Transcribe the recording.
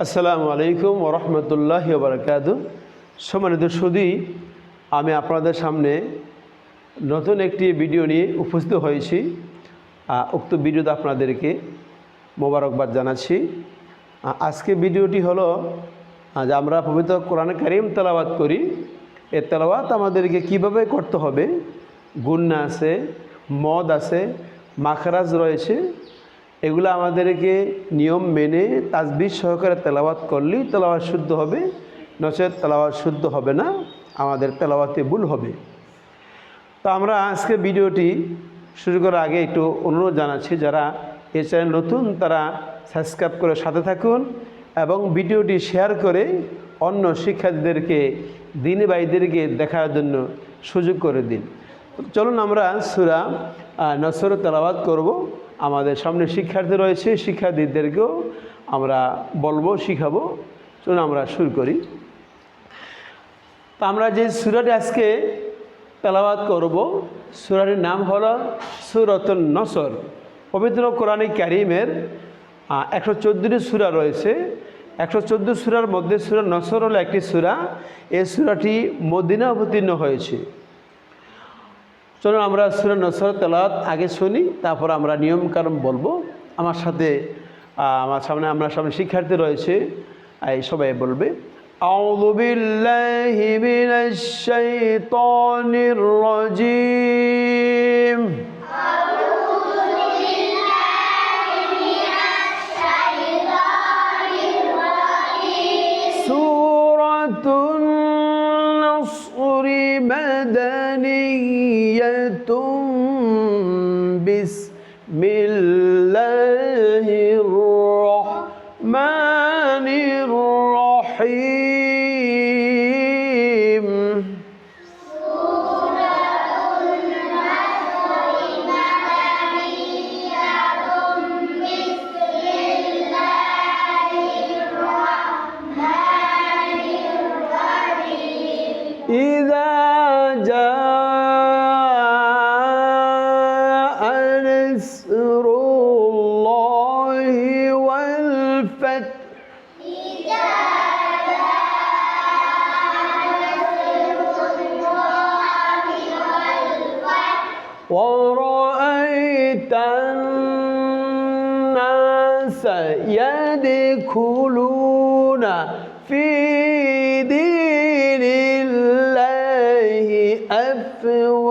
আসসালামু আলাইকুম ওরহমতুল্লাহি ওবারাকাতুহু। সম্মানিত সুধী, আমি আপনাদের সামনে নতুন একটি ভিডিও নিয়ে উপস্থিত হয়েছি। উক্ত ভিডিওতে আপনাদেরকে মোবারকবাদ জানাচ্ছি। আজকে ভিডিওটি হলো যে আমরা পবিত্র কোরআন কারীম তেলাওয়াত করি। এই তেলাওয়াত আমাদেরকে কিভাবে করতে হবে, গুন্না আছে, মদ আছে, মাখরাজ রয়েছে, এগুলো আমাদেরকে নিয়ম মেনে তাসবিহ সহকারে তেলাওয়াত করলেই তেলাওয়াত শুদ্ধ হবে, নচেত তেলাওয়াত শুদ্ধ হবে না, আমাদের তেলাওয়াতে ভুল হবে। তো আমরা আজকে ভিডিওটি শুরু করার আগে একটু অনুরোধ জানাচ্ছি, যারা এই চ্যানেল নতুন তারা সাবস্ক্রাইব করে সাথে থাকুন এবং ভিডিওটি শেয়ার করে অন্য শিক্ষার্থীদেরকে, দিনী ভাইদেরকে দেখার জন্য সুযোগ করে দিন। চলুন আমরা সূরা নসর তেলাওয়াত করব। আমাদের সামনে শিক্ষার্থী রয়েছে, শিক্ষার্থীদেরকেও আমরা বলবো, শিখাবো। চলুন আমরা শুরু করি। তো আমরা যে সূরাটি আজকে তেলাওয়াত করব, সূরাটির নাম হলো সূরাতুন নসর। পবিত্র কোরআন কারীমের 114টি সূরা রয়েছে। 114 সূরার মধ্যে সূরা নসর হলো একটি সূরা। এই সূরাটি মদিনা অবতীর্ণ হয়েছে। চলুন আমরা সূরা নসর তেলাওয়াত আগে শুনি, তারপর আমরা নিয়মকানুন বলবো। আমার সামনে শিক্ষার্থী রয়েছে, এই সবাই বলবে। আউযু বিল্লাহি মিনাশ শাইতানির রাজীম। সূরাতুন নসর মাদানিয়াতুন বিসমিল্লাহির রহমানির রহিম। إذا جاء نصر الله والفتح ورأيت الناس يدخلون في دين الله أفواجا